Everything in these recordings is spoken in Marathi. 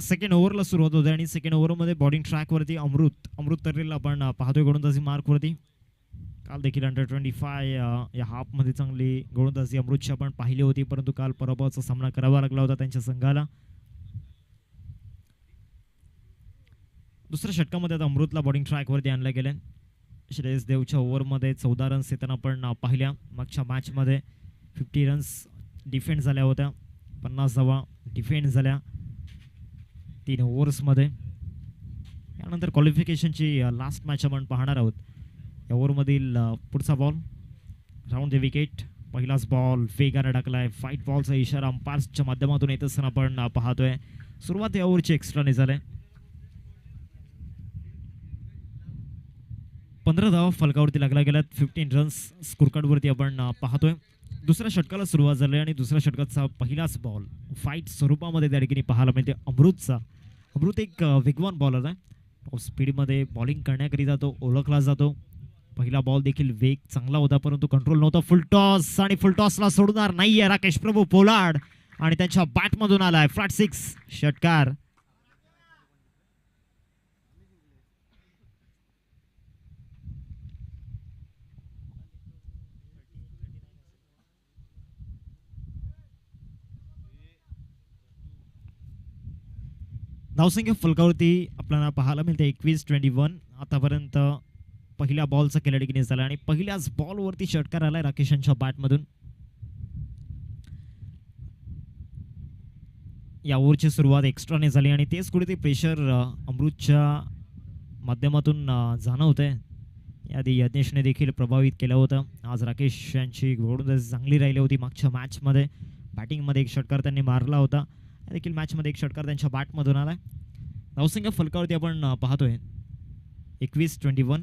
सेकंड ओव्हरला सुरुवात होते आणि सेकंड ओव्हरमध्ये बॉलिंग ट्रॅकवरती अमृत तर्रेला आपण पाहतोय गोलंदाजी मार्कवरती. काल देखील अंडर 25 या हाफमध्ये चांगली गोलंदाजी अमृतची आपण पाहिली होती, परंतु काल पराभवाचा सामना करावा लागला होता त्यांच्या संघाला. दुसऱ्या षटकामध्ये आता अमृतला बॉलिंग ट्रॅकवरती आणलं गेलं. श्रेयस देवच्या ओव्हरमध्ये 14 रन्स येताना आपण पाहिल्या. मागच्या मॅचमध्ये 50 रन्स डिफेंड झाल्या होत्या, 50 धावा डिफेंड झाल्या 3 ओव्हर्समध्ये. यानंतर क्वालिफिकेशनची लास्ट मॅच आपण पाहणार आहोत. या ओव्हरमधील पुढचा बॉल राऊंड द विकेट. पहिलाच बॉल वेगाने टाकलाय. फाईट बॉलचा इशारा अंपायर्सच्या माध्यमातून येत असताना आपण पाहतोय. सुरुवात या ओव्हरची एक्स्ट्राने झाले. 15 धावा फलकावरती लागला गेल्यात. 15 रन्स स्कोरकार्डवरती आपण पाहतोय. दुसऱ्या षटकाला सुरुवात झाली आणि दुसऱ्या षटकाचा पहिलाच बॉल फाईट स्वरूपामध्ये त्या ठिकाणी पाहायला मिळते अमृतचा. अमृत एक वेगवान बॉलर आहे. स्पीडमध्ये बॉलिंग करण्याकरिता तो ओळखला जातो. पहिला बॉल देखील वेग चांगला होता, परंतु कंट्रोल नव्हता. फुल टॉस आणि फुल टॉसला सोडणार नाहीये राकेश प्रभू पोलार्ड आणि त्यांच्या बॅटमधून आलाय फ्लॅट 6 षटकार. धावसंख्या फलकावरती आपल्याला पाहायला मिळते 21-21. आतापर्यंत पहिल्या बॉलचा खेळ गिनीज झाला आणि पहिल्याच बॉलवरती षटकार आलाय राकेशांच्या बॅटमधून. या ओव्हरची सुरुवात एक्स्ट्राने झाली आणि तेच कुठे ते प्रेशर अमृतच्या माध्यमातून जाणवत आहे. याआधी यज्ञेशने देखील प्रभावित केलं होतं. आज राकेश यांची गोलंदाजी चांगली राहिली होती. मागच्या मॅचमध्ये बॅटिंगमध्ये एक षटकार त्यांनी मारला होता. देखील मॅचमध्ये एक षटकार त्यांच्या बॅटमधून आलाय. धावसंख्या फलकावरती आपण पाहतोय 21-21.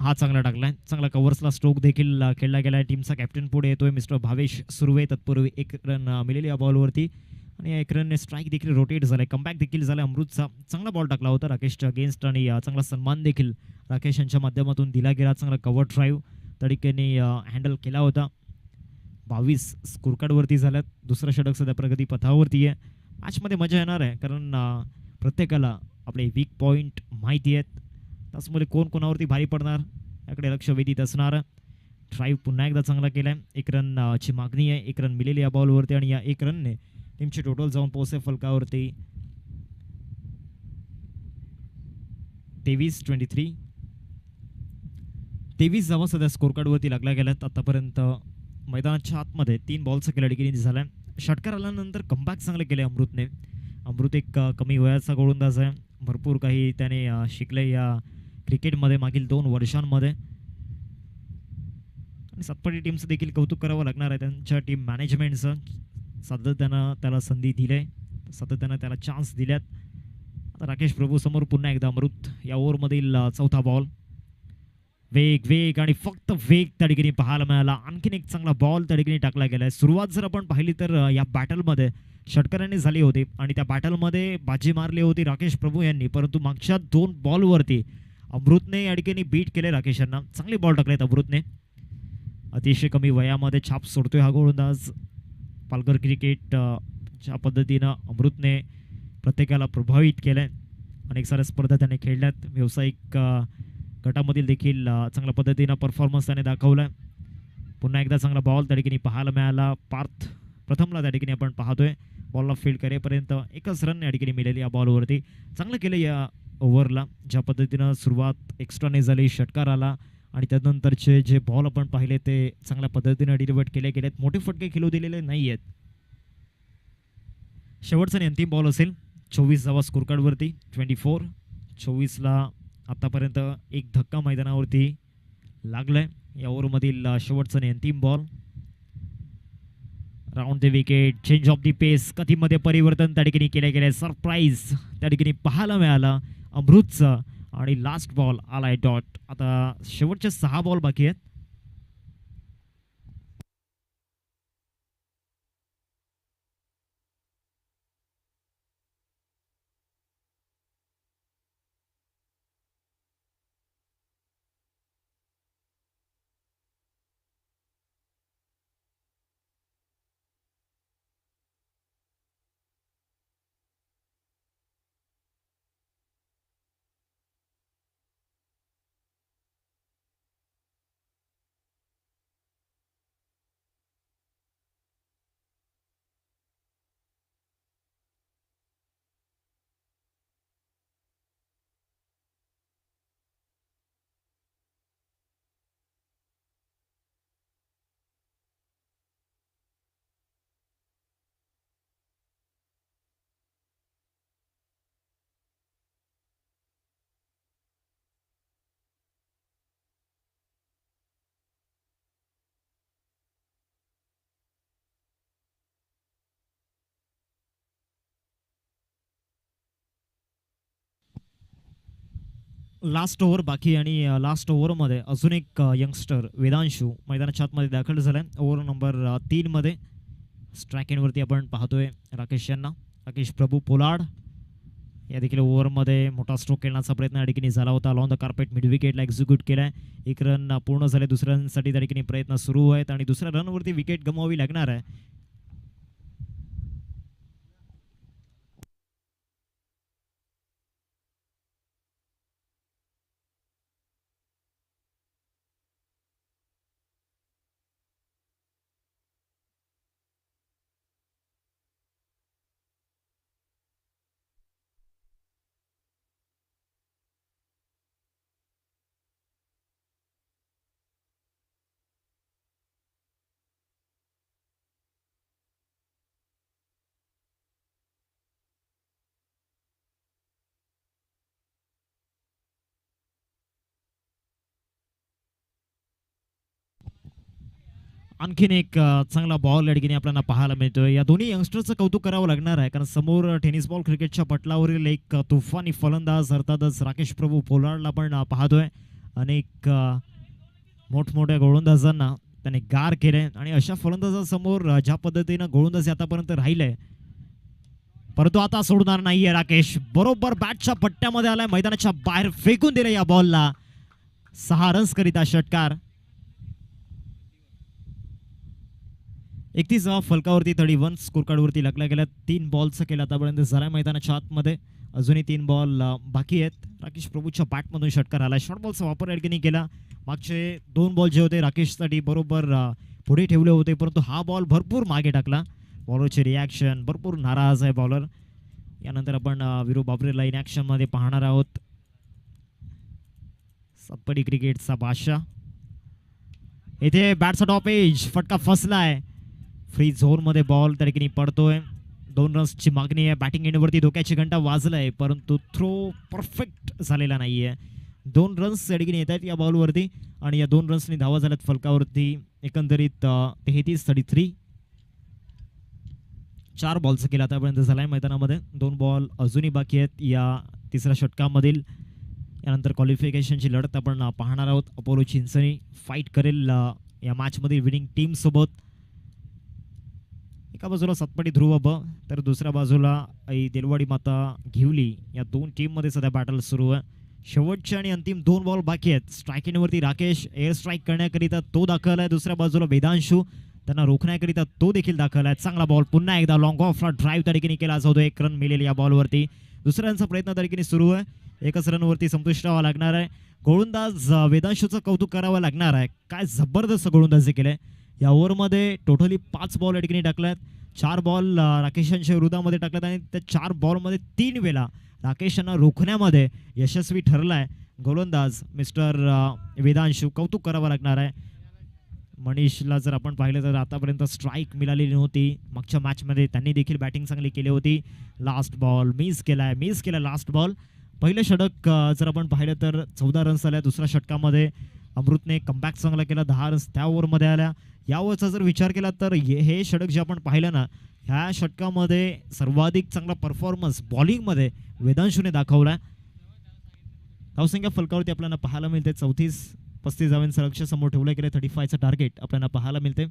हा चांगला टाकलाय. चांगला कव्हर्सला स्ट्रोक देखील खेळला गेलाय. टीमचा कॅप्टन पुढे येतोय मिस्टर भावेश सुर्वे. तत्पूर्वी एक रन मिळाली या बॉलवरती आणि या एक रनने स्ट्राईक देखील रोटेट झालाय. कमबॅक देखील झालाय अमृतचा. चांगला बॉल टाकला होता राकेशच्या अगेन्स्ट आणि चांगला सन्मान देखील राकेश यांच्या माध्यमातून दिला गेला. चांगला कव्हर ड्राईव्ह तडीकेने हँडल केला होता. 22 स्कोरकार्डवरती झाल्यात. दुसरं षटक सध्या प्रगती पथावरती आहे. मॅचमध्ये मजा येणार आहे, कारण प्रत्येकाला आपले वीक पॉईंट माहिती आहेत. त्याचमुळे कोण कोणावरती भारी पडणार याकडे लक्ष वेधित असणार. ड्राईव्ह पुन्हा एकदा चांगला केलाय. 1 रनची मागणी आहे. 1 रन मिळेल या बॉलवरती आणि या 1 रनने टीमची टोटल जाऊन पोहोचते फलकावरती 23-23. 23 धावा सध्या स्कोरकार्डवरती लागल्या गेल्यात. आतापर्यंत मैदानाच्या आतमध्ये 3 बॉलचा खेळ गिनी झालाय. षटकार आल्यानंतर कमबॅक चांगले केले अमृतने. अमृत एक कमी वयाचा गोलंदाज आहे. भरपूर काही त्याने शिकले या क्रिकेटमध्ये मागील 2 वर्षांमध्ये. आणि सातपाटी टीमचं देखील कौतुक करावं लागणार आहे. त्यांच्या टीम मॅनेजमेंटचं सातत्यानं त्याला संधी दिली, सातत्यानं त्याला चान्स दिल्यात. आता राकेश प्रभू समोर पुन्हा एकदा अमृत. या ओव्हरमधील चौथा बॉल. वेग आणि फक्त वेग त्या ठिकाणी पाहायला मिळाला. आणखीन एक चांगला बॉल त्या ठिकाणी टाकला गेलाय. सुरुवात जर आपण पाहिली तर या बॅटलमध्ये षटकारांनी झाली होती आणि त्या बॅटलमध्ये बाजी मारली होती राकेश प्रभू यांनी, परंतु मागच्या 2 बॉलवरती अमृतने या ठिकाणी बीट केले राकेश यांना. चांगले बॉल टाकलेत अमृतने. अतिशय कमी वयामध्ये छाप सोडतोय हा गोलंदाज. पालघर क्रिकेट ज्या पद्धतीनं अमृतने प्रत्येकाला प्रभावित केलंय. अनेक साऱ्या स्पर्धा त्याने खेळल्यात. व्यावसायिक गटामधील देखील चांगल्या पद्धतीनं परफॉर्मन्स त्याने दाखवलाय. पुन्हा एकदा चांगला बॉल त्या ठिकाणी पाहायला मिळाला. पार्थ प्रथमला त्या ठिकाणी आपण पाहतोय. बॉलला फील्ड करेपर्यंत 1च रन या ठिकाणी मिळाली या बॉलवरती. चांगलं केलं या ओव्हरला. ज्या पद्धतीनं सुरुवात एक्स्ट्राने झाली, षटकार आला आणि त्यानंतरचे जे बॉल आपण पाहिले ते चांगल्या पद्धतीनं डिलिव्हर केले गेलेत. मोठे फटके खेळू दिलेले नाही आहेत. शेवटचा अंतिम बॉल असेल. 24 धावा स्कोरकार्डवरती 24. 24ला आतापर्यंत एक धक्का मैदानावरती लागलाय. या ओव्हरमधील शेवटचा अंतिम ball. Round the wicket. Change of the pace. कधीमध्ये परिवर्तन त्या ठिकाणी केले गेले. सरप्राईज त्या ठिकाणी पाहायला मिळाला अमृतचं आणि लास्ट बॉल आलाय डॉट. आता शेवटचे 6 बॉल बाकी आहेत. लास्ट ओव्हर बाकी आणि लास्ट ओव्हरमध्ये अजून एक यंगस्टर वेदांशू मैदानाच्या आतमध्ये दाखल झालाय. ओव्हर नंबर 3 मध्ये स्ट्राईक एंडवरती आपण पाहतोय राकेश यांना. राकेश प्रभू पोलार्ड या देखील ओव्हरमध्ये मोठा स्ट्रोक खेळण्याचा प्रयत्न या ठिकाणी झाला होता. लॉन द कार्पेट मिड विकेटला एक्झिक्यूट केलाय. एक रन पूर्ण झाले. दुसऱ्या रनसाठी त्या ठिकाणी प्रयत्न सुरू आहेत आणि दुसऱ्या रनवरती विकेट गमवावी लागणार आहे. आणखीन एक चांगला बॉल या ठिकाणी आपल्याला पाहायला मिळतोय. या दोन्ही यंगस्टरचं कौतुक करावं लागणार आहे, कारण समोर टेनिस बॉल क्रिकेटच्या पटलावरील एक तुफानी फलंदाज अर्थातच राकेश प्रभू पोलार्डला आपण पाहतोय. अनेक मोठमोठ्या गोलंदाजांना त्याने गार केले आणि अशा फलंदाजासमोर ज्या पद्धतीनं गोलंदाजी आतापर्यंत राहिलंय, परंतु आता सोडणार नाहीये राकेश. बरोबर बॅटच्या पट्ट्यामध्ये आलाय, मैदानाच्या बाहेर फेकून दिले या बॉलला. 6 रन्स करिता षटकार. 31 फलकावरती 31 स्कोर कार्डवरती लागल्या गेल्या. 3 बॉलचं केलं आतापर्यंत झालाय मैदानाच्या आतमध्ये. अजूनही 3 बॉल बाकी आहेत. राकेश प्रभूच्या बॅटमधून षटकार आला. शॉर्ट बॉलचा वापर या ठिकाणी केला. मागचे 2 बॉल जे होते राकेशसाठी बरोबर पुढे ठेवले होते, परंतु हा बॉल भरपूर मागे टाकला. बॉलरची रिॲक्शन, भरपूर नाराज आहे बॉलर. यानंतर आपण विरू बाबरेला इन ॲक्शनमध्ये पाहणार आहोत. सत्पडी क्रिकेटचा बादशाह. इथे बॅटचा टॉप एज, फटका फसलाय. फ्री झोनमध्ये बॉल त्या ठिकाणी पडतोय. 2 रन्सची मागणी आहे. बॅटिंग एंडवरती धोक्याची घंटा वाजलाय, परंतु थ्रो परफेक्ट झालेला नाहीये. 2 रन्स या ठिकाणी येत आहेत या बॉलवरती आणि या 2 रन्सनी धावा झाल्यात फलकावरती. एकंदरीत 33-33. 4 बॉलचं केलं आतापर्यंत झालाय मैदानामध्ये. 2 बॉल अजूनही बाकी आहेत या तिसऱ्या षटकामधील. यानंतर क्वालिफिकेशनची लढत आपण पाहणार आहोत. अपोलो चिंचणी फाईट करेल या मॅचमधील विनिंग टीम सोबत. एका बाजूला सतपडी ध्रुव ब, तर दुसऱ्या बाजूला आई देलवाडी माता घिवली. या 2 टीममध्ये सध्या बॅटल सुरू आहे. शेवटचे आणि अंतिम 2 बॉल बाकी आहेत. स्ट्राईक एंडवरती राकेश एअर स्ट्राईक करण्याकरिता तो दाखल आहे. दुसऱ्या बाजूला वेदांशू त्यांना रोखण्याकरिता तो देखील दाखल आहे. चांगला बॉल पुन्हा एकदा लॉंग ऑफला ड्राईव्ह त्या ठिकाणी केला जातो. 1 रन मिळेल या बॉलवरती. दुसऱ्या रनचा प्रयत्न त्या ठिकाणी सुरू आहे. एकच रनवरती संतुष्ट व्हावं लागणार आहे. गोलंदाज वेदांशूचं कौतुक करावं लागणार आहे. काय जबरदस्त गोलंदाजी केलंय. या ओव्हरमध्ये टोटली 5 बॉल या ठिकाणी टाकल्यात. 4 बॉल राकेशांच्या विरोधामध्ये टाकल्यात आणि त्या 4 बॉलमध्ये 3 वेळा राकेशांना रोखण्यामध्ये यशस्वी ठरलाय गोलंदाज मिस्टर वेदांशू. कौतुक करावं लागणार आहे. मनीषला जर आपण पाहिलं तर आतापर्यंत स्ट्राईक मिळालेली नव्हती. मागच्या मॅचमध्ये त्यांनी देखील बॅटिंग चांगली केली होती. लास्ट बॉल मिस केला लास्ट बॉल. पहिलं षटक जर आपण पाहिलं तर 14 रन्स आल्या. दुसऱ्या षटकामध्ये अमृतने कमबॅक चांगला केला. 10 रन्स त्या ओव्हरमध्ये आल्या. या ओव्हरचा जर विचार केला तर हे षटक जे आपण पाहिलं ना, ह्या षटकामध्ये सर्वाधिक चांगला परफॉर्मन्स बॉलिंगमध्ये वेदांशूने दाखवला. धावसंख्या फलकावरती आपल्याला पाहायला मिळते 34-35 धावांचं लक्ष्य समोर ठेवलं गेलं. 35चं टार्गेट आपल्याला पाहायला मिळते.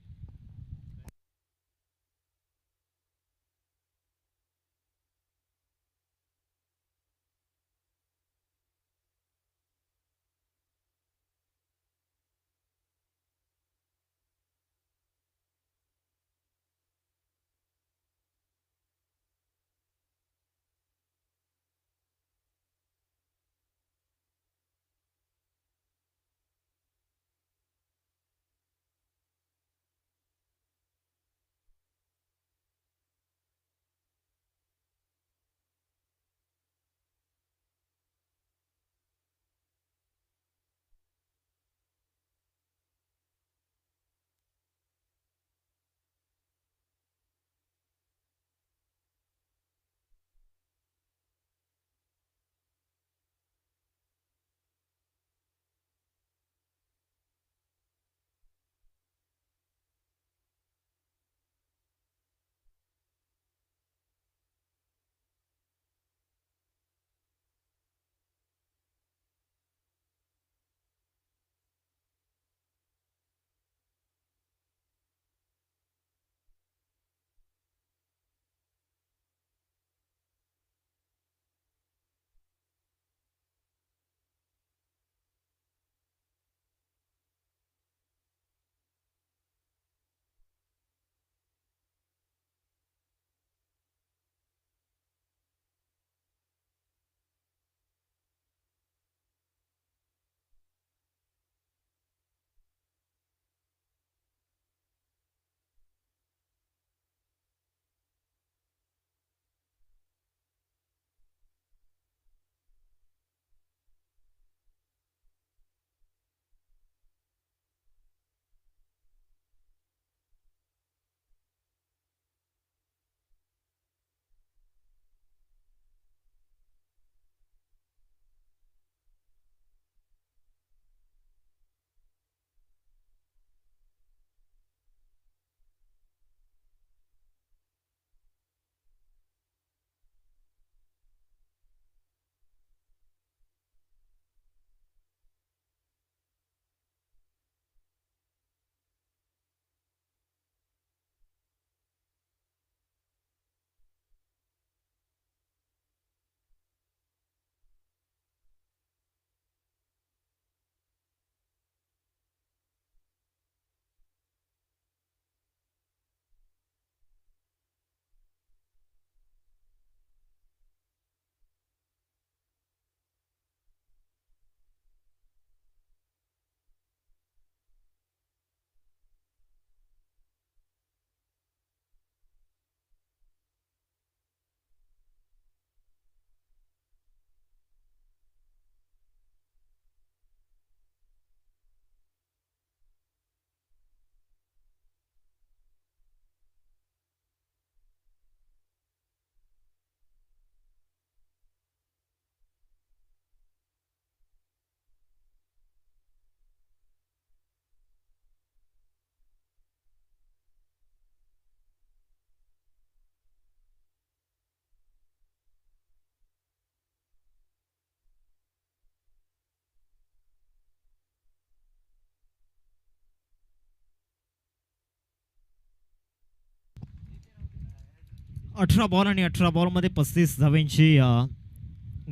18 बॉल आणि 18 बॉलमध्ये 35 धावांची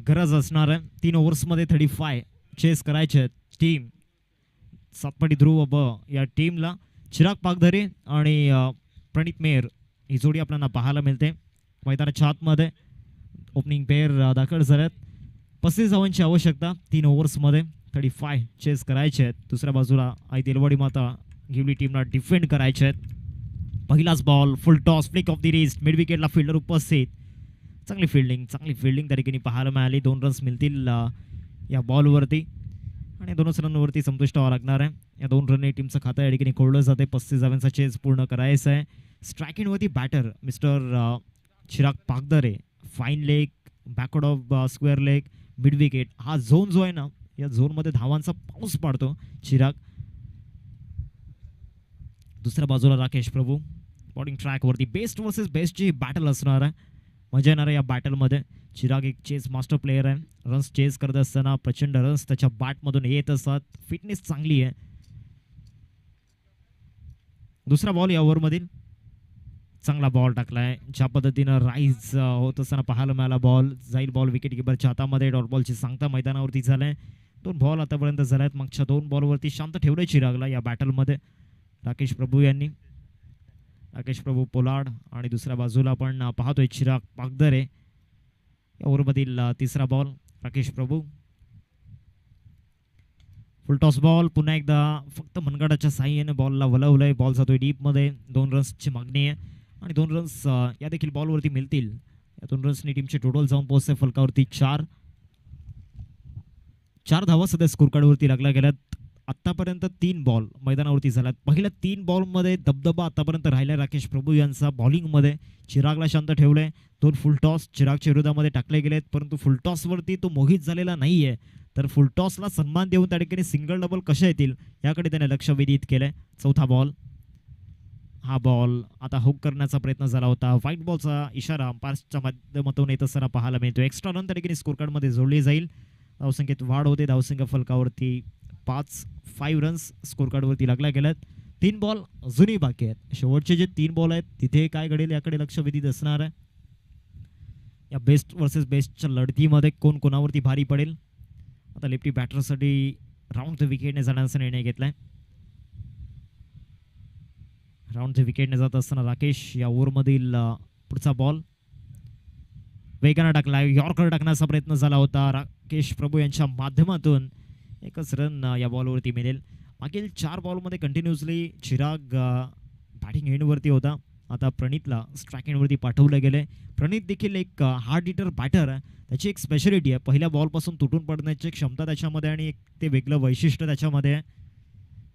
गरज असणार आहे. 3 ओव्हर्समध्ये 35 चेस करायचे आहेत. टीम सातपाटी ध्रुव ब या टीमला चिराग पागधरे आणि प्रणित मेहर ही जोडी आपल्याला पाहायला मिळते. मैदानाच्या आतमध्ये ओपनिंग पेअर दाखल झाल्यात. 35 धावांची आवश्यकता 3 ओव्हर्समध्ये 35 चेस करायचे आहेत. दुसऱ्या बाजूला आई तेलवाडी माता गिवली टीमला डिफेंड करायचे आहेत. पहिलाच ball full toss flick off the wrist mid विकेटला फिल्डर उपस्थित. चांगली फिल्डिंग त्या ठिकाणी पाहायला मिळाली. 2 रन्स मिळतील या बॉलवरती आणि 2 रनवरती संतुष्ट व्हावं लागणार आहे. या 2 रनने टीमचं खातं या ठिकाणी खोललं जाते. 35 धावांचा चेस पूर्ण करायचा आहे. स्ट्रायकिंगवरती batter mister Chirag Pagdhare. Fine leg backward of square leg mid wicket हा झोन जो आहे ना या झोनमध्ये धावांचा पाऊस पाडतो चिराग. दुसऱ्या बाजूला राकेश प्रभू बॉलिंग ट्रॅकवरती. बेस्ट वर्सेस बेस्टची बॅटल असणार आहे. मजा येणार आहे या बॅटलमध्ये. चिराग एक चेस मास्टर प्लेयर आहे. रन्स चेस करत असताना प्रचंड रन्स त्याच्या बॅटमधून येत असतात. फिटनेस चांगली आहे. दुसरा बॉल या ओव्हरमधील चांगला बॉल टाकलाय. ज्या पद्धतीनं राईज होत असताना पाहायला मिळाला. बॉल जाईल. बॉल विकेट किपरच्या हातामध्ये. डॉट बॉलची सांगता मैदानावरती झालाय. 2 बॉल आतापर्यंत झाल्यात. मागच्या 2 बॉलवरती शांत ठेवलंय चिरागला या बॅटलमध्ये राकेश प्रभू यांनी. राकेश प्रभू पोलार्ड आणि दुसऱ्या बाजूला आपण पाहतोय चिराग पागधरे. या ओव्हरमधील तिसरा बॉल राकेश प्रभू. फुल टॉस बॉल पुन्हा एकदा फक्त मनगडाच्या साह्याने बॉलला वलवलंय. बॉल जातोय डीपमध्ये. 2 रन्सची मागणी आहे आणि 2 रन्स या देखील बॉलवरती मिळतील. या 2 रन्सनी टीमचे टोटल जाऊन पोहोचते फलकावरती 4 धावा सध्या स्कोर कार्डवरती लागल्या गेल्यात. आतापर्यंत 3 बॉल मैदानावरती झाल्यात. पहिल्या 3 बॉलमध्ये दबदबा आतापर्यंत राहिला राकेश प्रभू यांचा बॉलिंगमध्ये. चिरागला शांत ठेवलंय. 2 फुल टॉस चिरागच्या विरोधामध्ये टाकले गेलेत परंतु फुल टॉसवरती तो मोहित झालेला नाहीये. तर फुल टॉसला सन्मान देऊन त्या ठिकाणी सिंगल डबल कशा येतील याकडे त्याने लक्ष वेधित केलंय. चौथा बॉल. हा बॉल आता हुक करण्याचा प्रयत्न झाला होता. व्हाईट बॉलचा इशारा अंपायरच्या माध्यमातून येत असताना पाहायला मिळतो. एक्स्ट्रा रन त्या ठिकाणी स्कोर कार्डमध्ये जोडली जाईल. धावसंख्येत वाढ होते. धावसंख्या फलकावरती 5 रन्स स्कोर कार्डवरती लागल्या गेल्यात. 3 बॉल अजूनही बाकी आहेत. शेवटचे जे 3 बॉल आहेत तिथे काय घडेल याकडे लक्ष वेधित असणार आहे. या बेस्ट वर्सेस बेस्टच्या लढतीमध्ये कोण कोणावरती भारी पडेल. आता लेफ्टी बॅटरसाठी राऊंड द विकेटने जाण्याचा निर्णय घेतलाय. राऊंड द विकेटने जात असताना राकेश या ओव्हरमधील पुढचा बॉल वेगाने टाकलाय. यॉर्कर टाकण्याचा प्रयत्न झाला होता. राकेश प्रभू यांच्या माध्यमातून एकच रन या बॉलवरती मिळेल. मागील 4 बॉलमध्ये कंटिन्युअसली चिराग बॅटिंग एंडवरती होता. आता प्रणितला स्ट्राईक एंडवरती पाठवलं गेलंय. प्रणित देखील एक हार्ड हिटर बॅटर आहे. त्याची एक स्पेशालिटी आहे. पहिल्या बॉलपासून तुटून पडण्याची क्षमता त्याच्यामध्ये आणि एक ते वेगळं वैशिष्ट्य त्याच्यामध्ये आहे.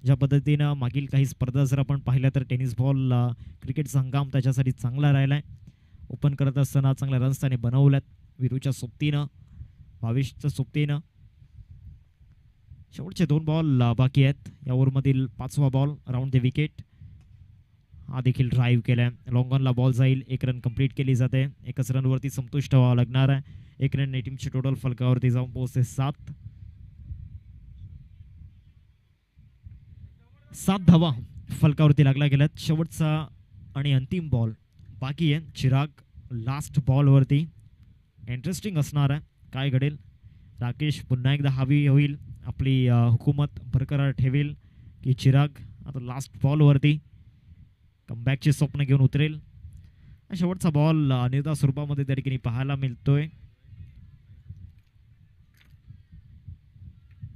ज्या पद्धतीनं मागील काही स्पर्धा जर आपण पाहिल्या तर टेनिस बॉल क्रिकेटचा हंगाम त्याच्यासाठी चांगला राहिला आहे. ओपन करत असताना चांगल्या रन्स त्याने बनवल्यात. विरूच्या सोबतीनं 22च्या सोबतीनं. शेवटचे 2 बॉल बाकी आहेत. या ओव्हरमधील 5वा बॉल राऊंड द विकेट हा देखील ड्राईव्ह केलाय. लॉंग ऑनला बॉल जाईल. 1 रन कंप्लीट केली जाते. एकच रनवरती संतुष्ट व्हावं लागणार आहे. 1 रनने टीमचे टोटल फलकावरती जाऊन पोहोचते 7 धावा फलकावरती लागल्या गेल्यात. शेवटचा आणि अंतिम बॉल बाकी आहे. चिराग लास्ट बॉलवरती. इंटरेस्टिंग असणार आहे काय घडेल. राकेश पुन्हा एकदा हवी होईल. आपली हुकूमत बरकरार ठेवेल की चिराग आता लास्ट बॉलवरती कमबॅकचे स्वप्न घेऊन उतरेल. शेवटचा बॉल निर्धाव स्वरूपामध्ये त्या ठिकाणी पाहायला मिळतोय.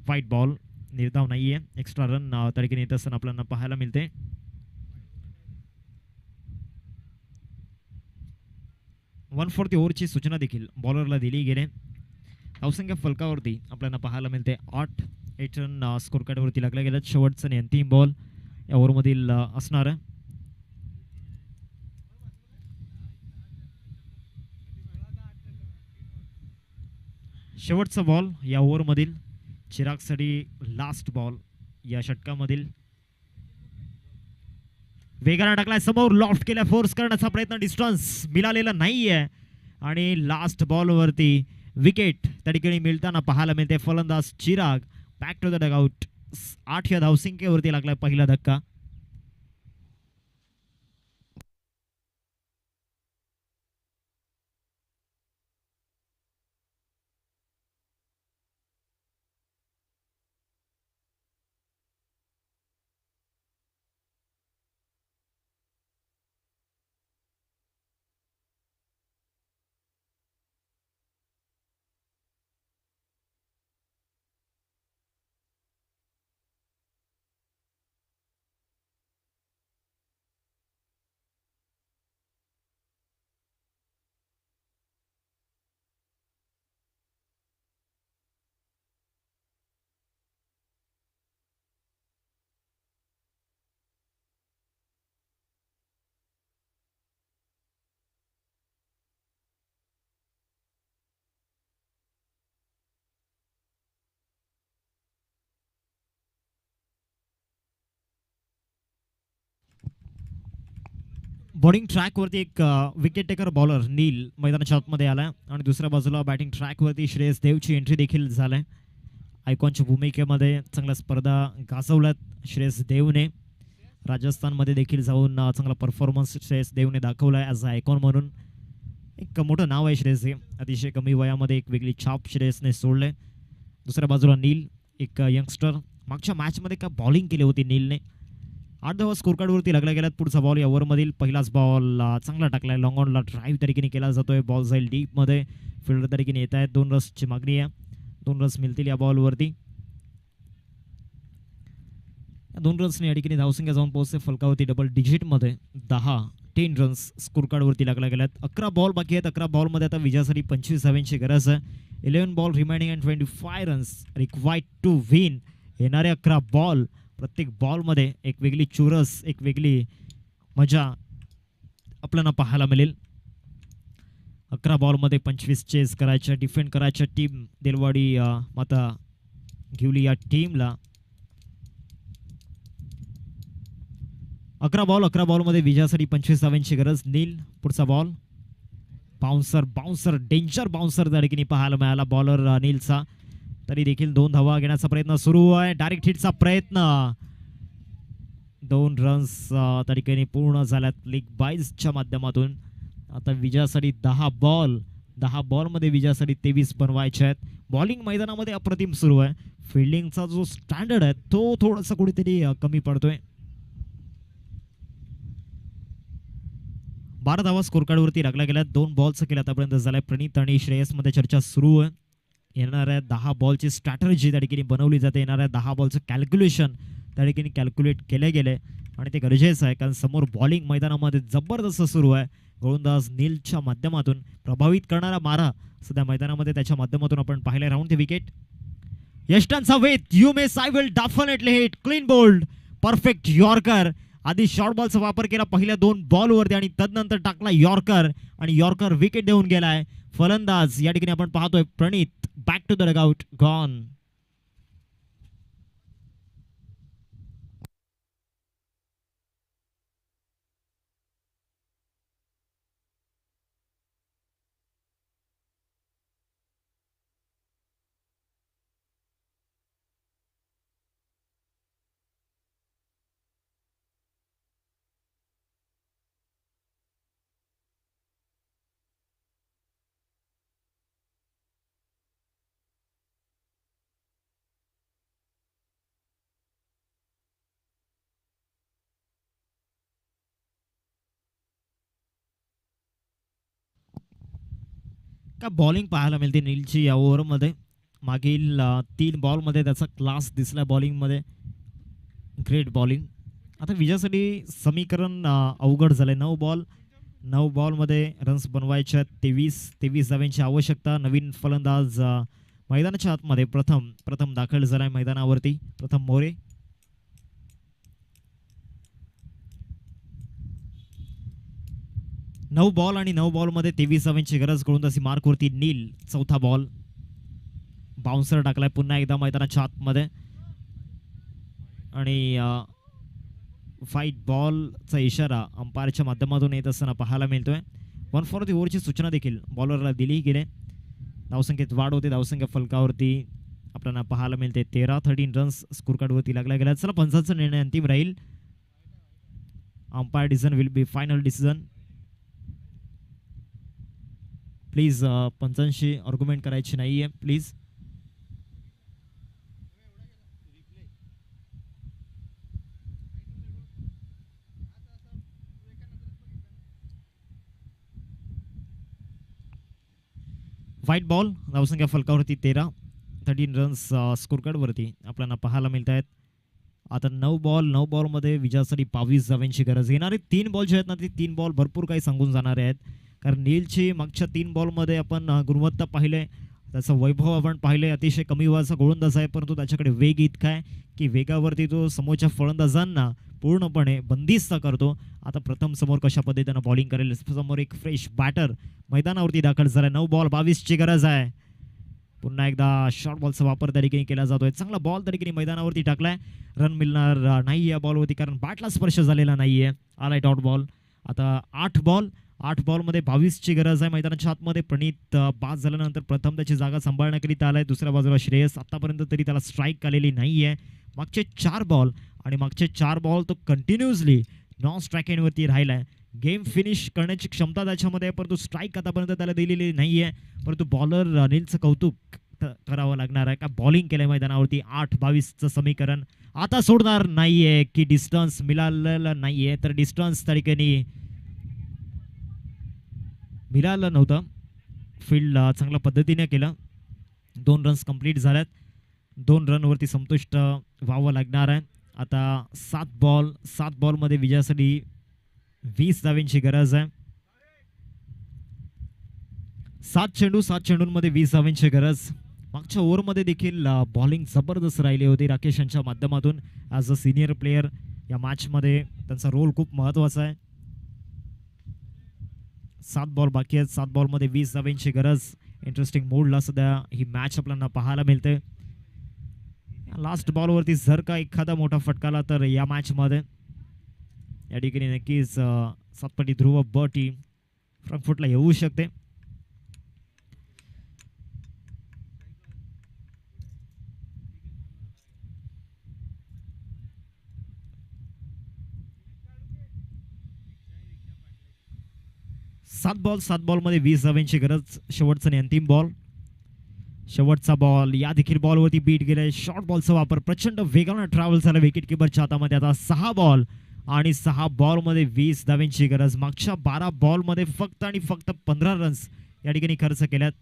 व्हाईट बॉल निर्धाव नाहीये. एक्स्ट्रा रन त्या ठिकाणी येत असताना आपल्याला पाहायला मिळते. वन फोर्थ ओव्हरची सूचना देखील बॉलरला दिली गेली. धावसंख्या फलकावरती आपल्याला पाहायला मिळते 8 रन स्कोर कार्डवरती लागल्या गेल्यात. शेवटचा आणि अंतिम बॉल या ओव्हरमधील असणार आहे. शेवटचा बॉल या ओव्हरमधील चिरागसाठी लास्ट बॉल या षटकामधील. वेगाने टाकलाय. समोर लॉफ्ट केला. फोर्स करण्याचा प्रयत्न. डिस्टन्स मिळालेला नाहीये आणि लास्ट बॉलवरती विकेट त्या ठिकाणी मिळताना पाहायला मिळते. फलंदाज Chirag back to the dugout. 8 या धावसंख्येवरती लागलाय पहिला धक्का. बॉलिंग ट्रॅकवरती एक विकेट टेकर बॉलर नील मैदानाच्या आतमध्ये आला आणि दुसऱ्या बाजूला बॅटिंग ट्रॅकवरती श्रेयस देवची एंट्री देखील झालाय. आयकॉनच्या भूमिकेमध्ये चांगल्या स्पर्धा गाजवल्यात श्रेयस देवने. राजस्थानमध्ये देखील जाऊन चांगला परफॉर्मन्स श्रेयस देवने दाखवलाय ॲज अ आयकॉन म्हणून. एक मोठं नाव आहे श्रेयस देव. अतिशय कमी वयामध्ये एक वेगळी छाप श्रेयसने सोडले. दुसऱ्या बाजूला नील एक यंगस्टर. मागच्या मॅचमध्ये काय बॉलिंग केली होती नीलने. 8 धावा स्कोर कार्डवरती लागल्या गेल्यात. पुढचा बॉल या ओव्हरमधील पहिलाच बॉल चांगला टाकलाय. लॉंग ऑनला ड्राईव्ह तरीकेने केला जातोय. बॉल जाईल डीपमध्ये. फिल्डर तरीकेने येत आहेत. 2 रन्सची मागणी आहे. 2 रन्स मिळतील या बॉलवरती. 2 रन्सने या ठिकाणी धावसंख्या जाऊन पोहोचते फलकावरती डबल डिजिटमध्ये. 10 रन्स स्कोर कार्डवरती लागल्या गेल्यात. 11 बॉल बाकी आहेत. 11 बॉलमध्ये आता विजयासाठी 25 धावांची गरज आहे. 11 ball remaining and 25 runs required to win. येणारे 11 बॉल, प्रत्येक बॉलमध्ये एक वेगळी चुरस, एक वेगळी मजा आपल्याला पाहायला मिळेल. 11 बॉलमध्ये 25 चेस करायच्या, डिफेंड करायच्या टीम देलवाडी माता घेवली या टीमला. 11 बॉलमध्ये विजयासाठी 25 धावांची गरज. नील पुढचा बॉल. बाउन्सर डेंजर बाउन्सर त्या ठिकाणी पाहायला मिळाला बॉलर नीलचा. तरी देखील 2 धावा घेण्याचा प्रयत्न सुरू आहे. डायरेक्ट हिटचा प्रयत्न. 2 रन्स त्या ठिकाणी पूर्ण झाल्यात लेग बाईजच्या माध्यमातून. आता विजयासाठी 10 बॉलमध्ये विजयासाठी 23 बनवायचे आहेत. बॉलिंग मैदानामध्ये अप्रतिम सुरू आहे. फिल्डिंगचा जो स्टँडर्ड आहे तो थोडासा कुठेतरी कमी पडतोय. 12 धावा स्कोर कार्डवरती लागल्या गेल्यात. 2 बॉलचं केलं आतापर्यंत झालंय. प्रणित आणि श्रेयसमध्ये चर्चा सुरू आहे. येणाऱ्या 10 बॉलची स्ट्रॅटर्जी त्या ठिकाणी बनवली जाते. येणाऱ्या 10 बॉलचं कॅल्क्युलेशन त्या ठिकाणी कॅल्क्युलेट केले गेले आणि ते गरजेचं आहे, कारण समोर बॉलिंग मैदानामध्ये जबरदस्त सुरू आहे. गोलंदाज नीलच्या माध्यमातून प्रभावित करणारा मारा सध्या मैदानामध्ये त्याच्या माध्यमातून आपण पाहिले. Round the wicket. यष्टांचा wait. You may I will definitely hit. Clean bowled. Perfect yorker. आधी शॉर्ट बॉलचा वापर केला पहिल्या 2 बॉलवरती आणि तदनंतर टाकला यॉर्कर आणि यॉर्कर विकेट देऊन गेलाय. फलंदाज या ठिकाणी आपण पाहतोय Pranit. Back to the dugout. Gone. का बॉलिंग पाहायला मिळते नीलची या ओव्हरमध्ये. मागील 3 बॉलमध्ये त्याचा क्लास दिसला बॉलिंगमध्ये. Great bowling. आता विजयासाठी समीकरण अवघड झालंय. 9 बॉलमध्ये रन्स बनवायच्या. 23 धावांची आवश्यकता. नवीन फलंदाज मैदानाच्या आतमध्ये प्रथम दाखल झालाय मैदानावरती. प्रथम मोरे. 9 बॉल आणि 9 बॉलमध्ये 23 धावांची गरज. गोलंदाजी मार्कवरती नील. चौथा बॉल. बाउन्सर टाकलाय पुन्हा एकदा मैदानाच्या आतमध्ये आणि फाईट बॉलचा इशारा अंपायरच्या माध्यमातून येत असताना पाहायला मिळतोय. 1 फॉर द ओव्हरची सूचना देखील बॉलरला दिली गेली. धावसंख्येत वाढ होते. धावसंख्या फलकावरती आपल्याला पाहायला मिळते. 13 रन्स स्कोर कार्डवरती लागल्या गेल्या. चला पंचांचा निर्णय अंतिम राहील. Umpire decision will be final decision. Please पंचांशी आर्ग्युमेंट करायची नाहीये प्लीज. White ball. धावसंख्या फलकावरती 13 रन्स स्कोर कार्डवरती आपल्याला पाहायला मिळत आहेत. आता 9 बॉलमध्ये विजयासाठी 22 धावांची गरज. येणारे 3 बॉल जे आहेत ना, ते 3 बॉल भरपूर काही सांगून जाणारे आहेत. कारण नीलची मागच्या 3 बॉलमध्ये आपण गुणवत्ता पाहिले, त्याचं वैभव आपण पाहिले. अतिशय कमी वयाचा गोलंदाज आहे, परंतु त्याच्याकडे वेग इतका आहे की वेगावरती तो समोरच्या फलंदाजांना पूर्णपणे बंदिस्त करतो. आता प्रथम समोर कशा पद्धतीनं बॉलिंग करेल. समोर एक फ्रेश बॅटर मैदानावरती दाखल झाला. 9 बॉल 22ची गरज आहे. पुन्हा एकदा शॉर्ट बॉलचा वापर त्या ठिकाणी केला जातोय. चांगला बॉल त्या ठिकाणी मैदानावरती टाकलाय. रन मिळणार नाही या बॉलवरती, कारण बॅटला स्पर्श झालेला नाहीये. आलाय डॉट बॉल. आता 8 बॉलमध्ये 22ची गरज आहे मैदानाच्या आतमध्ये. प्रणित बाद झाल्यानंतर प्रथम त्याची जागा सांभाळण्याकरिता आलाय. दुसऱ्या बाजूला श्रेयस, आतापर्यंत तरी त्याला स्ट्राईक आलेली नाहीये. मागचे 4 बॉल आणि मागचे 4 बॉल तो कंटिन्युअसली नॉन स्ट्राईक एंडवरती राहिलाय. गेम फिनिश करण्याची क्षमता त्याच्यामध्ये आहे, परंतु स्ट्राईक आतापर्यंत त्याला दिलेली नाहीये. परंतु बॉलर अनिलचं कौतुक करावं लागणार आहे का बॉलिंग केलंय मैदानावरती. 8-22चं समीकरण आता सोडणार नाहीये की डिस्टन्स मिळालेलं नाहीये, तर डिस्टन्स त्या ठिकाणी मिळालं नव्हतं. फील्ड चांगल्या पद्धतीने केलं. 2 रन्स कंप्लीट झाल्यात. 2 रनवरती संतुष्ट व्हावं लागणार आहे. आता 7 बॉलमध्ये विजयासाठी 20 धावांची गरज आहे. 7 चेंडूंमध्ये 20 धावांची गरज. मागच्या ओव्हरमध्ये देखील बॉलिंग जबरदस्त राहिली होती राकेश यांच्या माध्यमातून. ॲज अ सिनियर प्लेयर या मॅचमध्ये त्यांचा रोल खूप महत्त्वाचा आहे. 7 बॉल बाकी आहेत. 7 बॉलमध्ये 20 धावांची गरज. इंटरेस्टिंग मूडला सध्या ही मॅच आपल्याला पाहायला मिळते. लास्ट बॉलवरती जर का एखादा मोठा फटका आला तर या मॅचमध्ये या ठिकाणी नक्कीच सातपटी ध्रुव ब टीम फ्रँकफर्टला येऊ शकते. सात बॉलमध्ये 20 धावांची गरज. शेवटचा आणि अंतिम बॉल. शेवटचा बॉल या देखील बॉलवरती बीट गेलाय. शॉर्ट बॉलचा वापर प्रचंड वेगाने ट्रॅव्हल झाला विकेट किपरच्या हातामध्ये. आता 6 बॉल आणि 6 बॉलमध्ये 20 धावांची गरज. मागच्या 12 बॉलमध्ये फक्त आणि फक्त 15 रन्स या ठिकाणी खर्च केल्यात.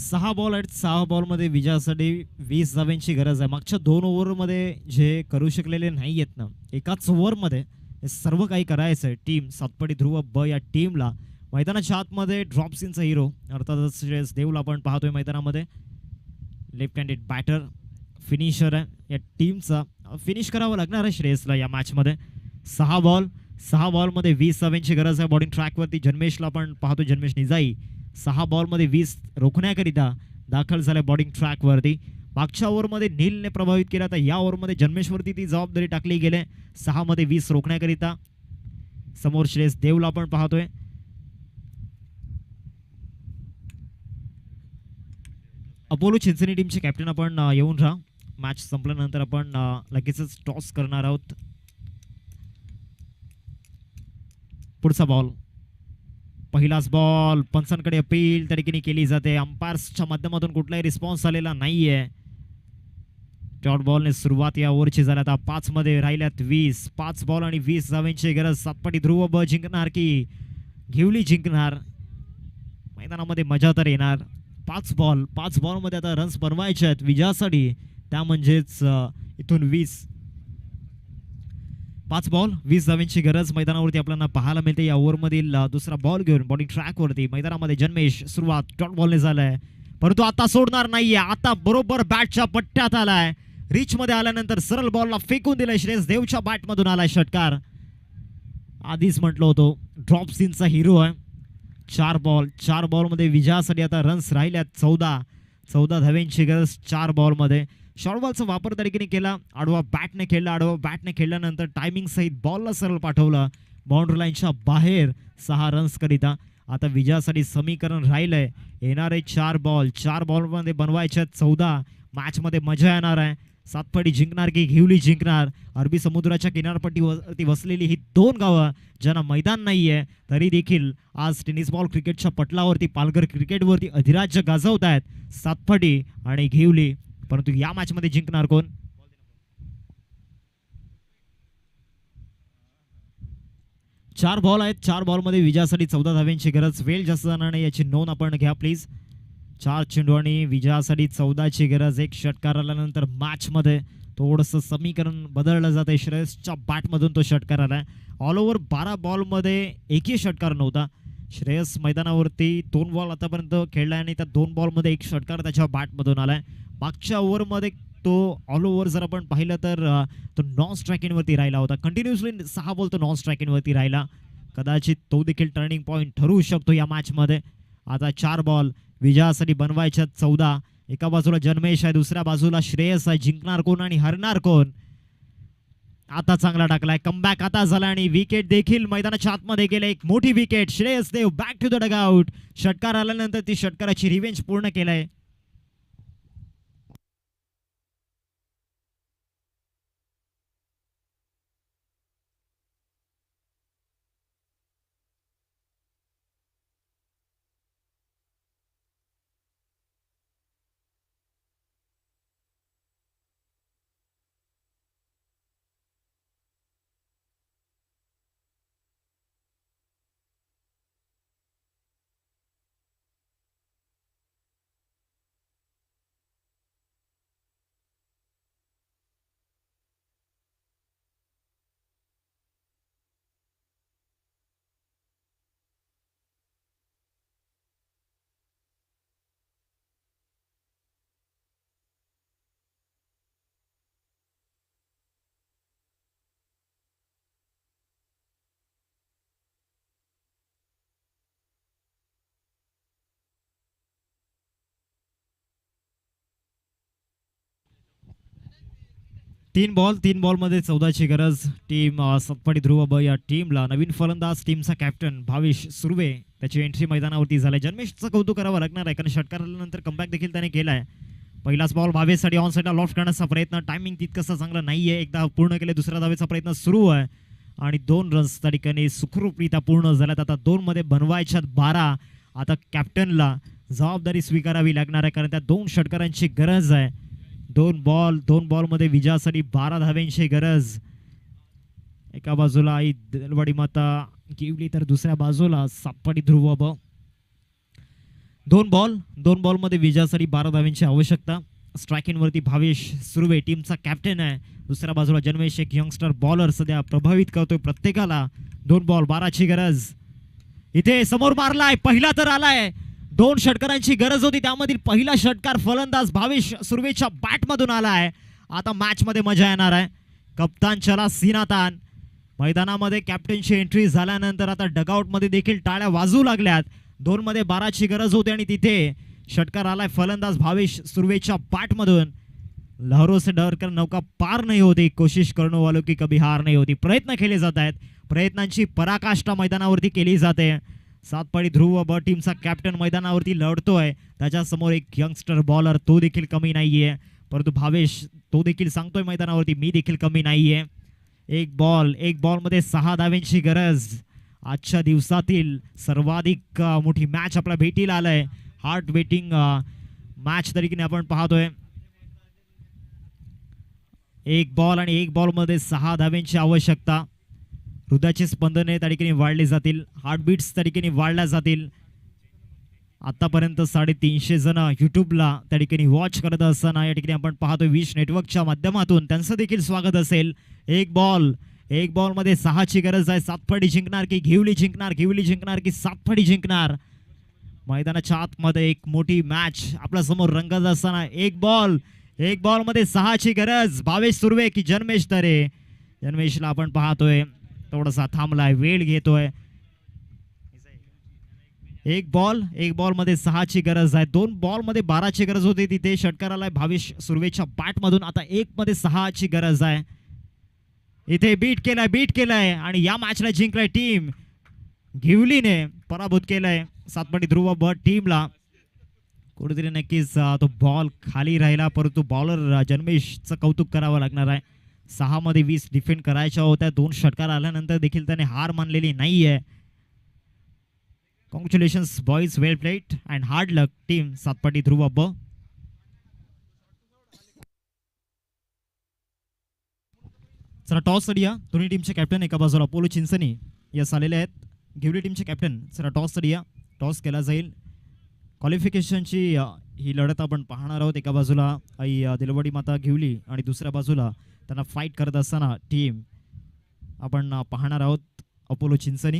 सहा बॉल आहेत. 6 बॉलमध्ये विजयासाठी 20 धावांची गरज आहे. मागच्या 2 ओव्हरमध्ये जे करू शकलेले नाही आहेत ना, एकाच ओव्हरमध्ये हे सर्व काही करायचं आहे. टीम सातपटी ध्रुव ब या टीमला मैदानाच्या आतमध्ये ड्रॉप सीनचा हिरो अर्थातच श्रेयस देवला आपण पाहतोय मैदानामध्ये. लेफ्ट हँडेड बॅटर फिनिशर आहे. या टीमचा फिनिश करावं लागणार आहे श्रेयसला या मॅचमध्ये. 6 बॉलमध्ये 20 धावांची गरज आहे. बॉलिंग ट्रॅकवरती जन्मेशला आपण पाहतो. जन्मेश निजाई 6 बॉलमध्ये 20 रोखण्याकरिता दाखल झाल्या बॉलिंग ट्रॅकवरती. मागच्या ओव्हरमध्ये नीलने प्रभावित केला, तर या ओव्हरमध्ये जन्मेशवरती ती जबाबदारी टाकली गेली. 6 मध्ये 20 रोखण्याकरिता समोर श्रेयस देवला आपण पाहतोय. अपोलो चिंचणी टीमचे कॅप्टन आपण येऊन राहा. मॅच संपल्यानंतर आपण लगेचच टॉस करणार आहोत. पुढचा बॉल, पहिलाच बॉल, पंचांकडे अपील त्या ठिकाणी केली जाते. अंपायर्सच्या माध्यमातून कुठलाही रिस्पॉन्स आलेला नाहीये. डॉट बॉलने सुरुवात या ओव्हरची झाली. आता 5 मध्ये राहिल्यात 20. 5 बॉल आणि 20 धावांची गरज. सातपटी ध्रुव ब जिंकणार की घेवली जिंकणार, मैदानामध्ये मजा तर येणार. 5 बॉलमध्ये आता रन्स बनवायचे आहेत विजयासाठी. त्या म्हणजेच इथून 5 बॉल 20 धावांची गरज मैदानावरती आपल्याला पाहायला मिळते. या ओव्हरमधील दुसरा बॉल घेऊन बॉलिंग ट्रॅकवरती मैदानामध्ये जन्मेश. सुरुवात डॉट बॉलने झालाय, परंतु आता सोडणार नाहीये. आता बरोबर बॅटच्या पट्ट्यात आलाय. रिच मध्ये आल्यानंतर सरळ बॉलला फेकून दिलाय. श्रेयस देवच्या बॅटमधून आलाय षटकार. आधीच म्हटलं होतो ड्रॉप सीनचा हिरो आहे. 4 बॉलमध्ये विजयासाठी आता रन्स राहिल्यात 14 धावांची गरज 4 बॉलमध्ये. शॉर्ट बॉलचा वापर त्या ठिकाणी केला. आडवा बॅटने खेळल्यानंतर टायमिंग सहित बॉलला सरळ पाठवलं बाउंड्री लाईनच्या बाहेर 6 रन्स करिता. आता विजयासाठी समीकरण राहिलंय. येणारे 4 बॉलमध्ये बनवायचे 14. मॅचमध्ये मजा येणार आहे. सातपाडी जिंकणार की घेवली जिंकणार? अरबी समुद्राच्या किनारपट्टीवरती वसलेली ही दोन गावं ज्यांना मैदान नाहीये तरी देखील आज टेनिस बॉल क्रिकेटच्या पटलावरती पालघर क्रिकेटवरती अधिराज्य गाजवत आहेत सातपाडी आणि घेवली. परंतु या मॅच मध्ये जिंकणार कोण? चार बॉल आहेत, 4 बॉलमध्ये विजयासाठी 14 धाव्यांची गरज. वेळ जास्त जाणार नाही याची नोंद आपण घ्या प्लीज. 4 चेंडू आणि विजयासाठी 14ची गरज. एक षटकार आल्यानंतर मॅचमध्ये थोडंसं समीकरण बदललं जातं. श्रेयसच्या बॅटमधून तो षटकार आलाय. ऑल ओव्हर 12 बॉलमध्ये एकही षटकार नव्हता. श्रेयस मैदानावरती 2 बॉल आतापर्यंत खेळलाय आणि त्या 2 बॉलमध्ये एक षटकार त्याच्या बॅटमधून आलाय. मागच्या ओव्हरमध्ये तो ऑल ओव्हर जर आपण पाहिलं तर तो नॉन स्ट्रायकिंगवरती राहिला होता. कंटिन्युअसली 6 बॉल तो नॉन स्ट्रायकिंगवरती राहिला. कदाचित तो देखील टर्निंग पॉईंट ठरू शकतो या मॅचमध्ये. आता 4 बॉल विजयासाठी बनवायच्या 14. एका बाजूला जन्मेश आहे, दुसऱ्या बाजूला श्रेयस आहे. जिंकणार कोण आणि हरणार कोण? आता चांगला टाकलाय, कमबॅक आता झाला आणि विकेट देखील मैदानाच्या आतमध्ये गेले. एक मोठी wicket. Shreyas Dev back to the dugout. षटकार आल्यानंतर ती षटकाराची रिव्हेंज पूर्ण केलाय. तीन बॉलमध्ये 14ची गरज. टीम सातपाडी ध्रुव ब या टीमला नवीन फलंदाज टीमचा कॅप्टन भावेश सुर्वे त्याची एंट्री मैदानावरती झाली. जन्मेशचं कौतुक करावं लागणार आहे कारण षटकारानंतर कमबॅक देखील त्याने केलाय. पहिलाच बॉल भावेशसाठी ऑन साईडला लॉफ्ट करण्याचा प्रयत्न. टायमिंग तितकंसं चांगलं नाहीये. एकदा पूर्ण केले, दुसऱ्या धावेचा प्रयत्न सुरू आहे आणि 2 रन्स त्या ठिकाणी सुखरूपरित्या पूर्ण झाल्यात. आता 2 मध्ये बनवायच्यात 12. आता कॅप्टनला जबाबदारी स्वीकारावी लागणार आहे कारण त्या 2 षटकारांची गरज आहे. 2 बॉलमध्ये विजयासाठी 12 धाव्यांची गरज. एका बाजूला आई दलवाडी माता घेवली तर दुसऱ्या बाजूला सातपाडी ध्रुव ब. 2 बॉलमध्ये विजयासाठी 12 धाव्यांची आवश्यकता. स्ट्रायकिंगवरती भावेश सुर्वे टीमचा कॅप्टन आहे. दुसऱ्या बाजूला जन्मेश एक यंगस्टर बॉलर सध्या प्रभावित करतोय प्रत्येकाला. 2 बॉल 12ची गरज. इथे समोर मारलाय, पहिला तर आलाय. 2 षटकारांची गरज होती, त्यामधील पहिला षटकार फलंदाज भावेश सुर्वेच्या बॅटमधून आला आहे. आता मॅच मध्ये मजा येणार आहे. कप्तान चला सीनातान. मैदानामध्ये कॅप्टनची एंट्री झाल्यानंतर आता डगआउट मध्ये देखील टाळ्या वाजू लागल्यात. 2 मध्ये 12ची गरज होती आणि तिथे षटकार आलाय फलंदाज भावेश सुर्वेच्या बॅटमधून. लहरों से डर कर नौका पार नहीं होती, कोशिश करने वालों की कभी हार नहीं होती. प्रयत्न केले जात आहेत. प्रयत्नांची पराकाष्ठा मैदानावरती केली जाते. सातपाडी ध्रुव ब टीमचा कॅप्टन मैदानावरती लढतोय. त्याच्यासमोर एक यंगस्टर बॉलर, तो देखील कमी नाहीये. परंतु भावेश तो देखील सांगतोय मैदानावरती मी देखील कमी नाहीये. एक बॉलमध्ये 6 धाव्यांची गरज. आजच्या दिवसातील सर्वाधिक मोठी मॅच आपल्या भेटीला आलंय. हार्ट बेटिंग मॅच तरीके आपण पाहतोय. 1 बॉल आणि 1 बॉलमध्ये 6 धाव्यांची आवश्यकता. हृदयाची स्पंदने त्या ठिकाणी वाढली जातील. हार्टबीट्स त्या ठिकाणी वाढल्या जातील. आतापर्यंत 350 जण युट्यूबला त्या ठिकाणी वॉच करत असताना या ठिकाणी आपण पाहतोय विश नेटवर्कच्या माध्यमातून त्यांचं देखील स्वागत असेल. 1 बॉलमध्ये 6ची गरज आहे. सातपाडी जिंकणार की घेवली जिंकणार? घेवली जिंकणार की सातपाडी जिंकणार? मैदानाच्या आतमध्ये एक मोठी मॅच आपल्या समोर रंगत असताना 1 बॉलमध्ये 6ची गरज. भावेश सुर्वे की जन्मेश तरे? जन्मेशला आपण पाहतोय थोडासा थांबलाय, वेळ घेतोय. 1 बॉलमध्ये 6ची गरज आहे. 2 बॉलमध्ये 12ची गरज होती, तिथे षटकाराला भावेश सुर्वेच्या बॅटमधून. आता 1 मध्ये 6ची गरज आहे. इथे बीट केलाय आणि या मॅचला जिंकलाय टीम घेवलीने. पराभूत केलाय सातपाडी ध्रुव ब टीमला. कुठेतरी नक्कीच तो बॉल खाली राहिला, परंतु बॉलर जन्मेशचं कौतुक करावं लागणार आहे. 6 मध्ये 20 डिफेंड करायच्या होत्या. 2 षटकार आल्यानंतर देखील त्याने हार मानलेली नाहीये. Congratulations boys, well played and hard luck team Satpati Dhruv अब्ब. चला टॉस या दोन्ही टीमचे कॅप्टन एका बाजूला अपोलो चिंचणी यस आलेले आहेत. घेवली टीमचे कॅप्टन. चला टॉस या टॉस केला जाईल. क्वालिफिकेशनची ही लढत आपण पाहणार आहोत. एका बाजूला आई दिलवडी माता घेवली आणि दुसऱ्या बाजूला त्यांना फाईट करत असताना टीम आपण पाहणार आहोत अपोलो चिंचणी.